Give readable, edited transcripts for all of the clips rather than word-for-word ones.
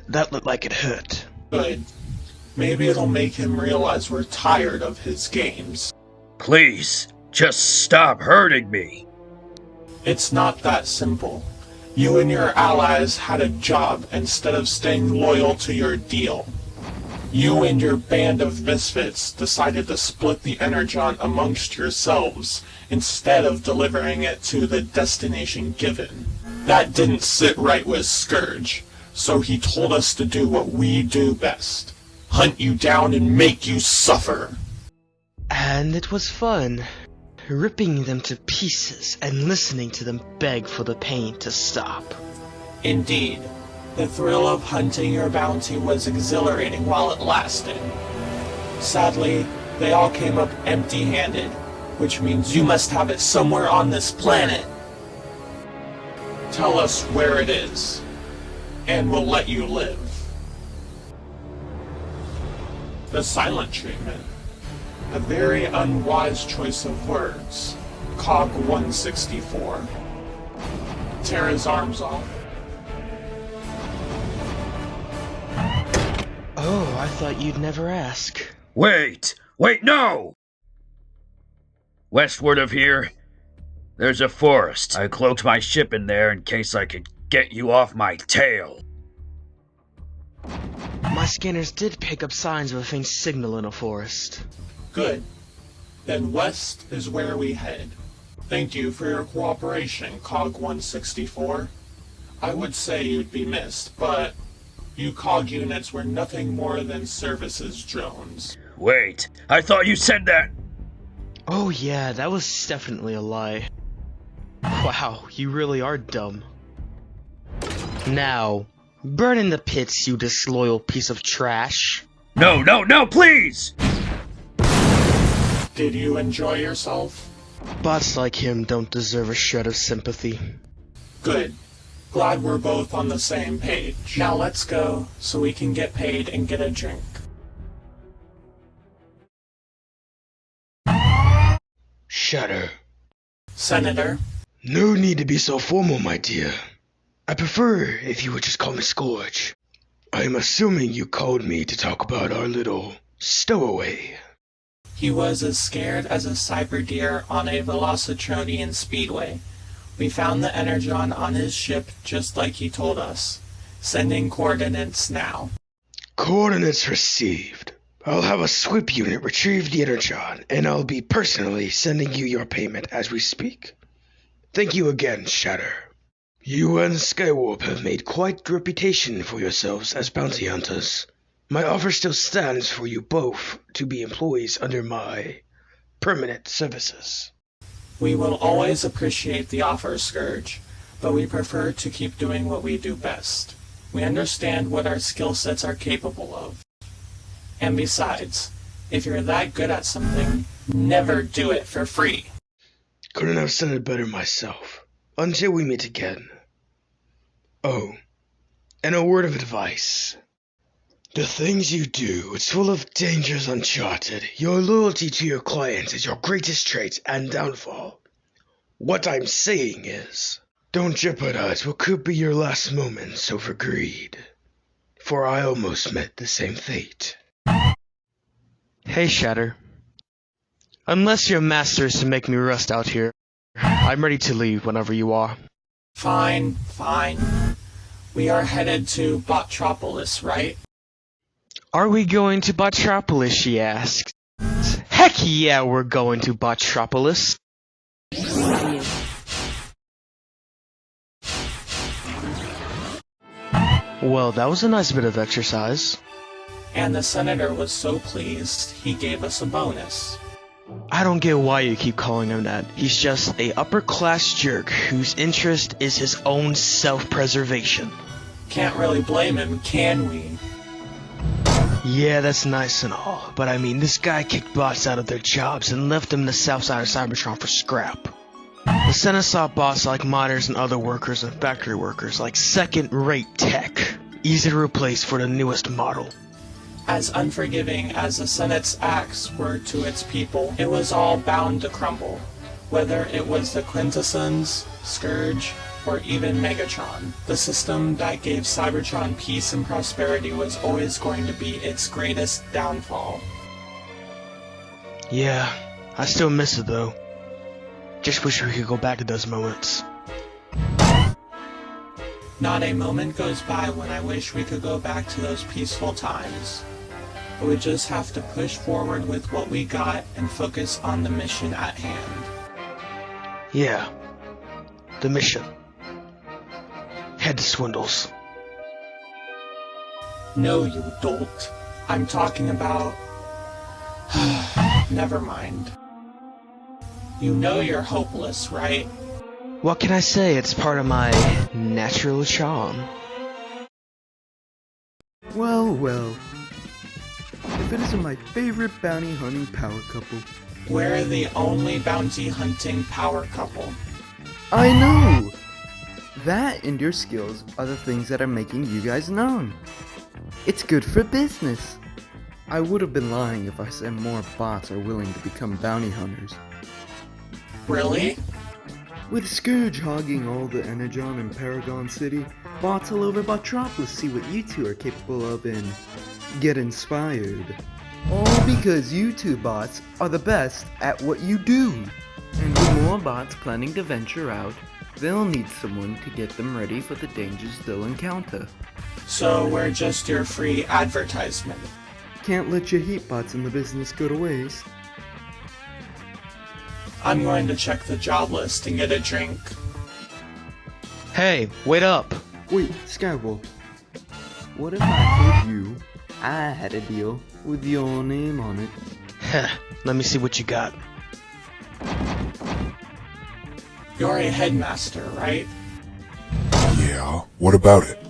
That looked like it hurt. Good. Maybe it'll make him realize we're tired of his games. Please, just stop hurting me. It's not that simple. You and your allies had a job instead of staying loyal to your deal. You and your band of misfits decided to split the energon amongst yourselves instead of delivering it to the destination given. That didn't sit right with Scourge, so he told us to do what we do best. Hunt you down and make you suffer. And it was fun, ripping them to pieces and listening to them beg for the pain to stop. Indeed, the thrill of hunting your bounty was exhilarating while it lasted. Sadly, they all came up empty-handed, which means you must have it somewhere on this planet. Tell us where it is, and we'll let you live. The silent treatment. A very unwise choice of words. Cog 164. Tear his arms off. Oh, I thought you'd never ask. Wait, no! Westward of here, there's a forest. I cloaked my ship in there in case I could get you off my tail. My scanners did pick up signs of a faint signal in a forest. Good. Then west is where we head. Thank you for your cooperation, Cog 164. I would say you'd be missed, but you Cog units were nothing more than services drones. Wait, I thought you said that! Oh yeah, that was definitely a lie. Wow, you really are dumb. Now, burn in the pits, you disloyal piece of trash. No, please! Did you enjoy yourself? Bots like him don't deserve a shred of sympathy. Good. Glad we're both on the same page. Now let's go, so we can get paid and get a drink. Shatter. Senator? No need to be so formal, my dear. I prefer if you would just call me Scourge. I'm assuming you called me to talk about our little stowaway. He was as scared as a cyber deer on a Velocitronian speedway. We found the energon on his ship just like he told us. Sending coordinates now. Coordinates received. I'll have a sweep unit retrieve the energon, and I'll be personally sending you your payment as we speak. Thank you again, Shatter. You and Skywarp have made quite the reputation for yourselves as bounty hunters. My offer still stands for you both to be employees under my permanent services. We will always appreciate the offer, Scourge, but we prefer to keep doing what we do best. We understand what our skill sets are capable of. And besides, if you're that good at something, never do it for free. Couldn't have said it better myself. Until we meet again. Oh, and a word of advice. The things you do, it's full of dangers uncharted. Your loyalty to your clients is your greatest trait and downfall. What I'm saying is, don't jeopardize what could be your last moments over greed. For I almost met the same fate. Hey, Shatter. Unless your master is to make me rust out here, I'm ready to leave whenever you are. Fine. We are headed to Botropolis, right? Are we going to Botropolis, she asked. Heck yeah, we're going to Botropolis. Well, that was a nice bit of exercise. And the senator was so pleased, he gave us a bonus. I don't get why you keep calling him that. He's just a upper-class jerk whose interest is his own self-preservation. Can't really blame him, can we? Yeah, that's nice and all, but I mean, this guy kicked bots out of their jobs and left them in the south side of Cybertron for scrap. The Senate saw bots like miners and other workers and factory workers like second-rate tech, easy to replace for the newest model. As unforgiving as the Senate's acts were to its people, it was all bound to crumble. Whether it was the Quintessons, Scourge, or even Megatron. The system that gave Cybertron peace and prosperity was always going to be its greatest downfall. Yeah, I still miss it though. Just wish we could go back to those moments. Not a moment goes by when I wish we could go back to those peaceful times. But we just have to push forward with what we got and focus on the mission at hand. Yeah, the mission. Head to Swindle's. No, you dolt. I'm talking about... Never mind. You know you're hopeless, right? What can I say? It's part of my natural charm. Well, well. If it isn't my favorite bounty hunting power couple. We're the only bounty hunting power couple. I know! That and your skills are the things that are making you guys known. It's good for business. I would have been lying if I said more bots are willing to become bounty hunters. Really? With Scourge hogging all the Energon in Paragon City, bots all over Botropolis see what you two are capable of and get inspired. All because you two bots are the best at what you do. And with more bots planning to venture out, they'll need someone to get them ready for the dangers they'll encounter. So we're just your free advertisement. Can't let your heat bots in the business go to waste. I'm going to check the job list and get a drink. Hey, wait up! Wait, Skywarp. What if I told you I had a deal with your name on it? Heh, let me see what you got. You're a headmaster, right? Yeah, what about it?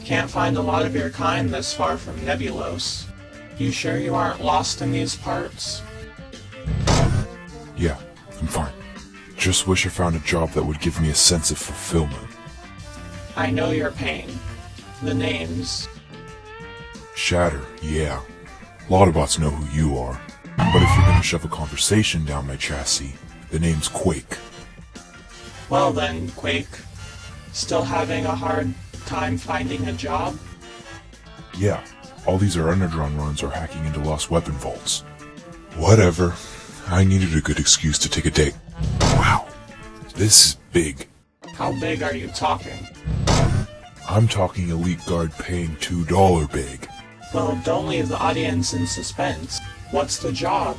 Can't find a lot of your kind this far from Nebulos. You sure you aren't lost in these parts? Yeah, I'm fine. Just wish I found a job that would give me a sense of fulfillment. I know your pain. The names. Shatter, yeah. A lot of bots know who you are. But if you're gonna shove a conversation down my chassis, the name's Quake. Well then, Quake. Still having a hard time finding a job? Yeah, all these are underground runs or hacking into lost weapon vaults. Whatever. I needed a good excuse to take a date. Wow, this is big. How big are you talking? I'm talking elite guard paying $2 big. Well, don't leave the audience in suspense. What's the job?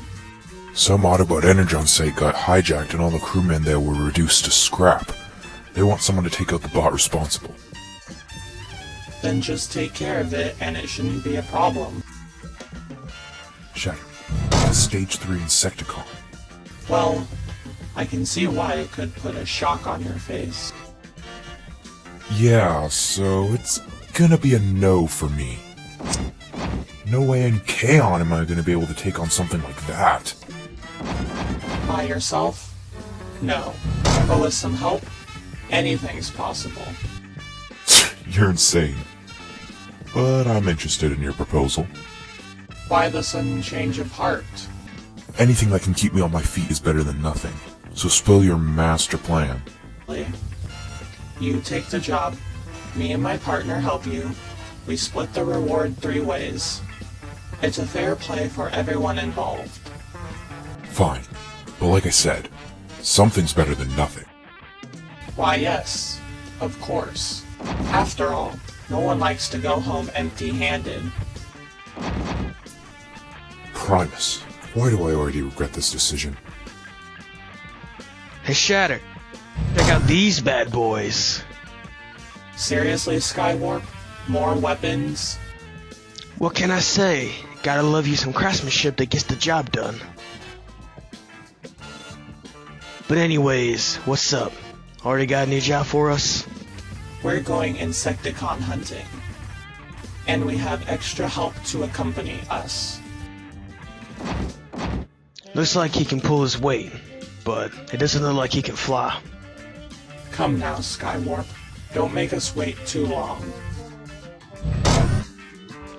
Some Autobot Energon site got hijacked and all the crewmen there were reduced to scrap. They want someone to take out the bot responsible. Then just take care of it and it shouldn't be a problem. Shatter. It's Stage 3 Insecticon. Well, I can see why it could put a shock on your face. Yeah, so it's gonna be a no for me. No way in Kaon am I gonna be able to take on something like that. By yourself? No. But with some help, anything's possible. You're insane. But I'm interested in your proposal. Why the sudden change of heart? Anything that can keep me on my feet is better than nothing. So spill your master plan. You take the job, me and my partner help you, we split the reward 3 ways. It's a fair play for everyone involved. Fine. But like I said, something's better than nothing. Why yes, of course. After all, no one likes to go home empty-handed. Primus, why do I already regret this decision? Hey Shatter, check out these bad boys. Seriously, Skywarp? More weapons? What can I say? Gotta love you some craftsmanship that gets the job done. But anyways, what's up? Already got a new job for us? We're going Insecticon hunting. And we have extra help to accompany us. Looks like he can pull his weight, but it doesn't look like he can fly. Come now, Skywarp. Don't make us wait too long.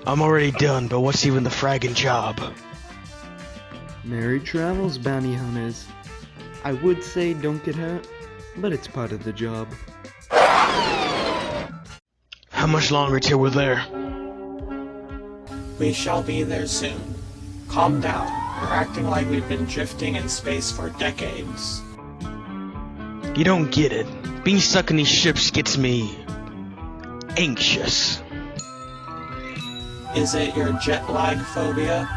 I'm already done, but what's even the fragging job? Merry travels, bounty hunters. I would say don't get hurt, but it's part of the job. How much longer till we're there? We shall be there soon. Calm down. You're acting like we've been drifting in space for decades. You don't get it. Being stuck in these ships gets me anxious. Is it your jet lag phobia?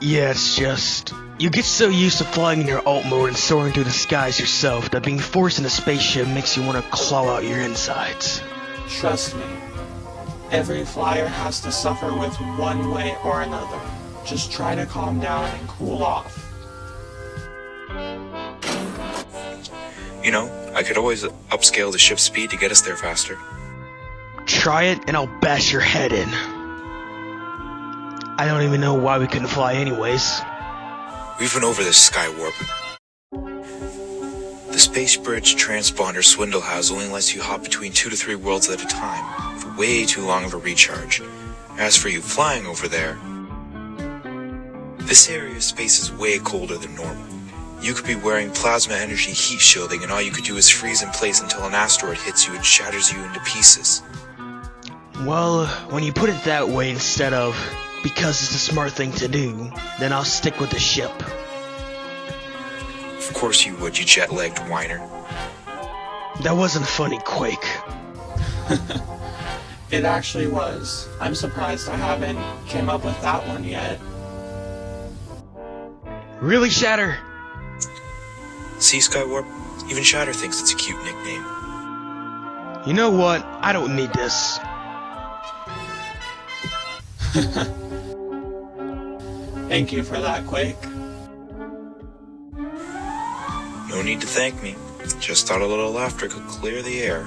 Yeah, it's just... You get so used to flying in your alt mode and soaring through the skies yourself that being forced in a spaceship makes you want to claw out your insides. Trust me. Every flyer has to suffer with one way or another. Just try to calm down and cool off. You know, I could always upscale the ship's speed to get us there faster. Try it and I'll bash your head in. I don't even know why we couldn't fly anyways. We've been over this Skywarp. The space bridge transponder Swindle has only lets you hop between 2 to 3 worlds at a time, for way too long of a recharge. As for you flying over there, this area of space is way colder than normal. You could be wearing plasma energy heat shielding and all you could do is freeze in place until an asteroid hits you and shatters you into pieces. Well, when you put it that way instead of because it's a smart thing to do, then I'll stick with the ship. Of course you would, you jet-lagged whiner. That wasn't funny, Quake. It actually was. I'm surprised I haven't came up with that one yet. Really, Shatter? See, Skywarp? Even Shatter thinks it's a cute nickname. You know what? I don't need this. Thank you for that, Quake. No need to thank me. Just thought a little laughter could clear the air.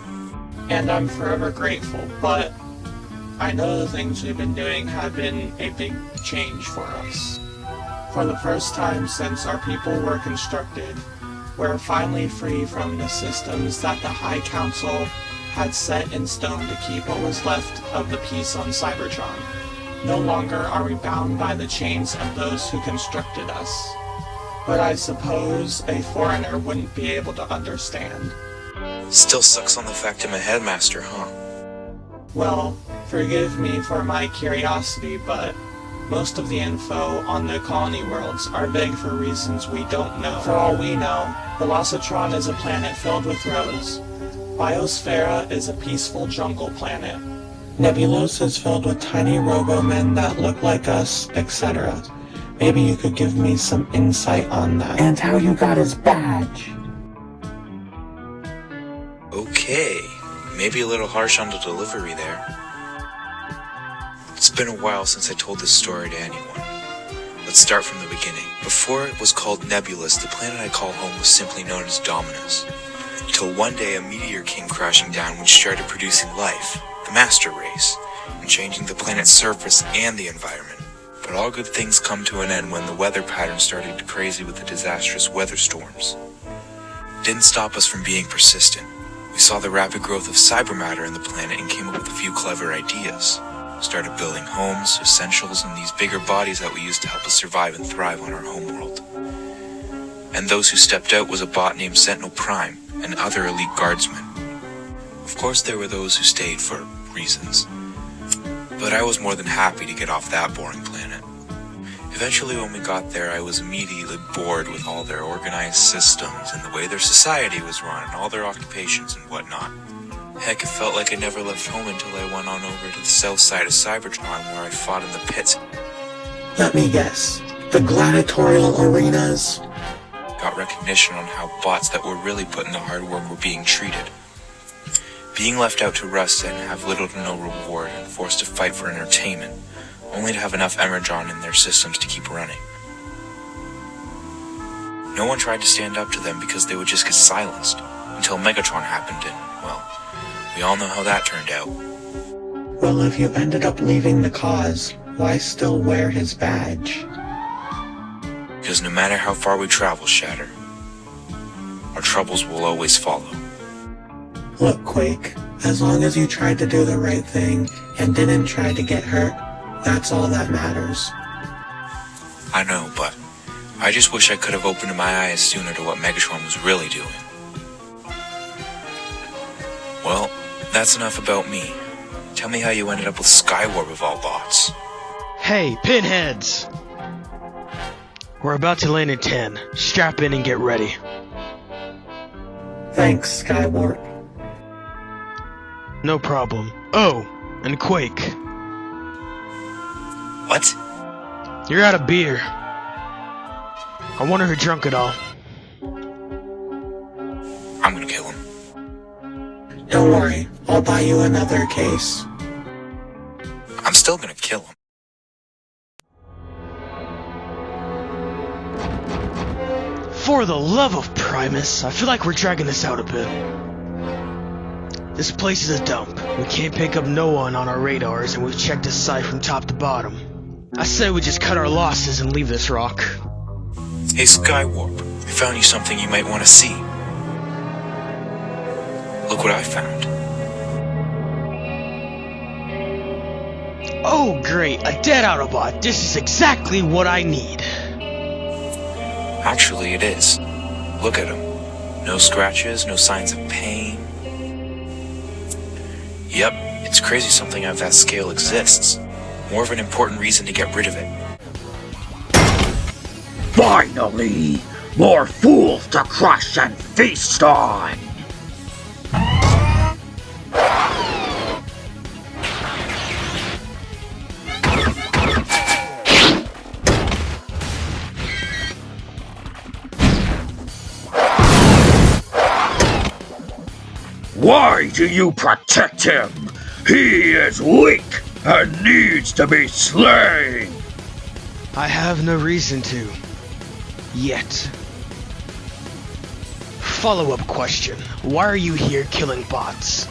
And I'm forever grateful, but I know the things we've been doing have been a big change for us. For the first time since our people were constructed, we're finally free from the systems that the High Council had set in stone to keep what was left of the peace on Cybertron. No longer are we bound by the chains of those who constructed us. But I suppose a foreigner wouldn't be able to understand. Still sucks on the fact I'm a headmaster, huh? Well, forgive me for my curiosity, but most of the info on the colony worlds are vague for reasons we don't know. For all we know, Velocitron is a planet filled with roads. Biosphera is a peaceful jungle planet. Nebulos is filled with tiny robo-men that look like us, etc. Maybe you could give me some insight on that. And how you got his badge. Okay, maybe a little harsh on the delivery there. It's been a while since I told this story to anyone. Let's start from the beginning. Before it was called Nebulous, the planet I call home was simply known as Dominus. Till one day a meteor came crashing down which started producing life, the master race, and changing the planet's surface and the environment. But all good things come to an end when the weather pattern started to crazy with the disastrous weather storms. It didn't stop us from being persistent. We saw the rapid growth of cybermatter in the planet and came up with a few clever ideas. Started building homes, essentials, and these bigger bodies that we used to help us survive and thrive on our homeworld. And those who stepped out was a bot named Sentinel Prime and other elite guardsmen. Of course there were those who stayed for reasons, but I was more than happy to get off that boring planet. Eventually when we got there I was immediately bored with all their organized systems and the way their society was run and all their occupations and whatnot. Heck, it felt like I never left home until I went on over to the south side of Cybertron where I fought in the pits. Let me guess. The gladiatorial arenas? Got recognition on how bots that were really putting the hard work were being treated. Being left out to rust and have little to no reward and forced to fight for entertainment, only to have enough energon in their systems to keep running. No one tried to stand up to them because they would just get silenced, until Megatron happened and, well, we all know how that turned out. Well, if you ended up leaving the cause, why still wear his badge? Because no matter how far we travel, Shatter, our troubles will always follow. Look, Quake, as long as you tried to do the right thing and didn't try to get hurt, that's all that matters. I know, but I just wish I could have opened my eyes sooner to what Megatron was really doing. Well, that's enough about me. Tell me how you ended up with Skywarp of all bots. Hey, pinheads! We're about to land in 10. Strap in and get ready. Thanks, Skywarp. No problem. Oh, and Quake. What? You're out of beer. I wonder who drunk it all. I'm gonna kill him. Don't worry, I'll buy you another case. I'm still gonna kill him. For the love of Primus, I feel like we're dragging this out a bit. This place is a dump. We can't pick up no one on our radars, and we've checked this site from top to bottom. I say we just cut our losses and leave this rock. Hey, Skywarp, I found you something you might want to see. Look what I found. Oh great, a dead Autobot. This is exactly what I need. Actually, it is. Look at him. No scratches, no signs of pain. Yep, it's crazy something of that scale exists. More of an important reason to get rid of it. Finally! More fools to crush and feast on! Why do you protect him? He is weak and needs to be slain! I have no reason to. Yet. Follow-up question. Why are you here killing bots?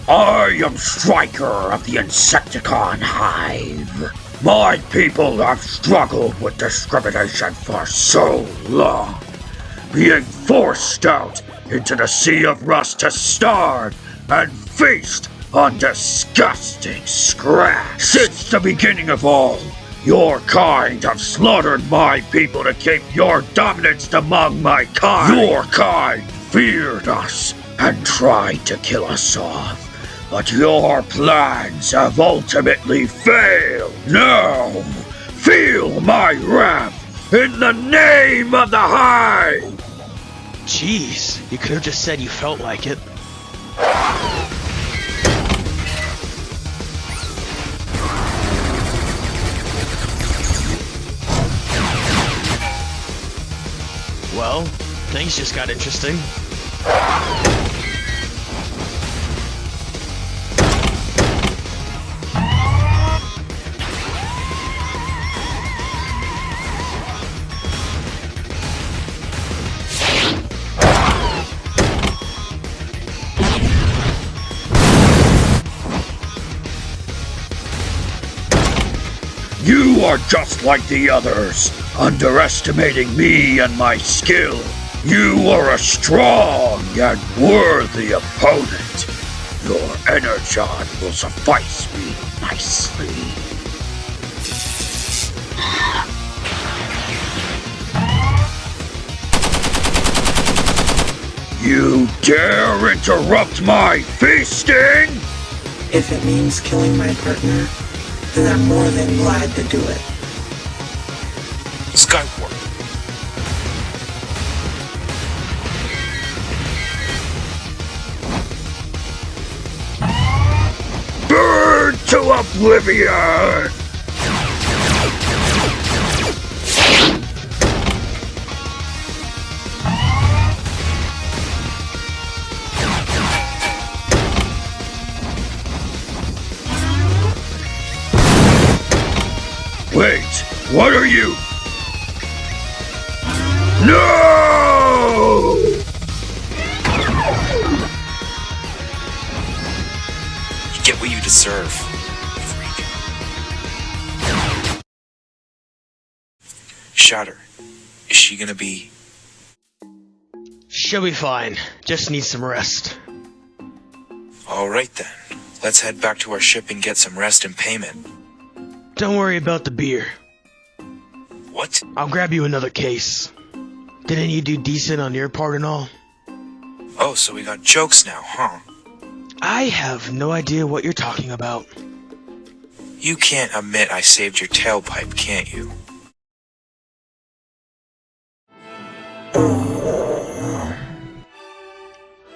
I am Striker of the Insecticon Hive. My people have struggled with discrimination for so long, being forced out into the sea of rust to starve and feast on disgusting scraps. Since the beginning of all, your kind have slaughtered my people to keep your dominance among my kind. Your kind feared us and tried to kill us off, but your plans have ultimately failed. Now, feel my wrath in the name of the Hive! Jeez, you could have just said you felt like it. Well, things just got interesting. You are just like the others, underestimating me and my skill. You are a strong and worthy opponent. Your energon will suffice me nicely. You dare interrupt my feasting? If it means killing my partner, then I'm more than glad to do it. Skywarp. Burn to oblivion! Wait, what are you? No! You get what you deserve, freak. Shatter. Is she gonna be... She'll be fine. Just needs some rest. Alright then. Let's head back to our ship and get some rest and payment. Don't worry about the beer. What? I'll grab you another case. Didn't you do decent on your part and all? Oh, so we got jokes now, huh? I have no idea what you're talking about. You can't admit I saved your tailpipe, can't you?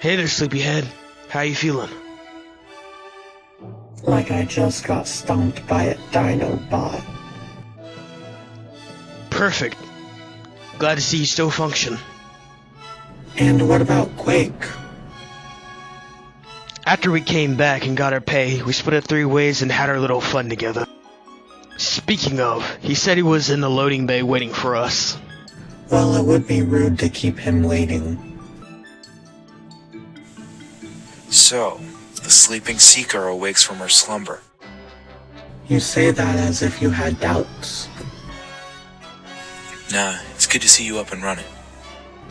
Hey there, sleepyhead. How you feeling? Like I just got stomped by a dino bot. Perfect. Glad to see you still function. And what about Quake? After we came back and got our pay, we split it 3 ways and had our little fun together. Speaking of, he said he was in the loading bay waiting for us. Well, it would be rude to keep him waiting. So, the sleeping seeker awakes from her slumber. You say that as if you had doubts. Nah, it's good to see you up and running.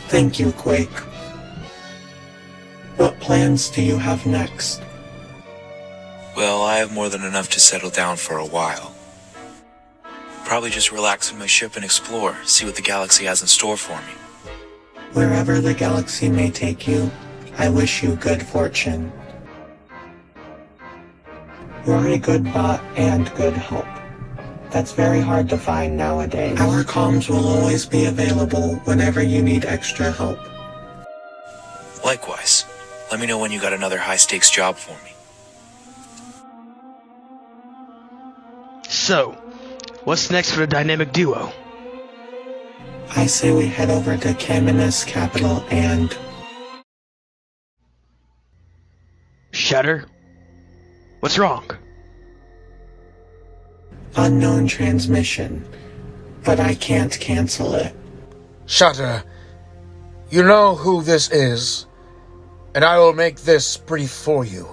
Thank you, Quake. What plans do you have next? Well, I have more than enough to settle down for a while. Probably just relax in my ship and explore, see what the galaxy has in store for me. Wherever the galaxy may take you, I wish you good fortune. You're a good bot and good help. That's very hard to find nowadays. Our comms will always be available whenever you need extra help. Likewise, let me know when you got another high-stakes job for me. So, what's next for the dynamic duo? I say we head over to Caminus Capital and... Shatter? What's wrong? Unknown transmission, but I can't cancel it. Shatter, you know who this is, and I will make this brief for you.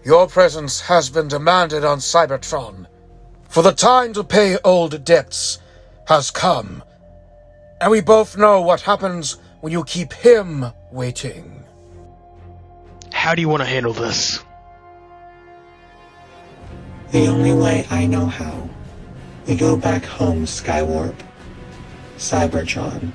Your presence has been demanded on Cybertron, for the time to pay old debts has come, and we both know what happens when you keep him waiting. How do you want to handle this? The only way I know how. We go back home, Skywarp. Cybertron.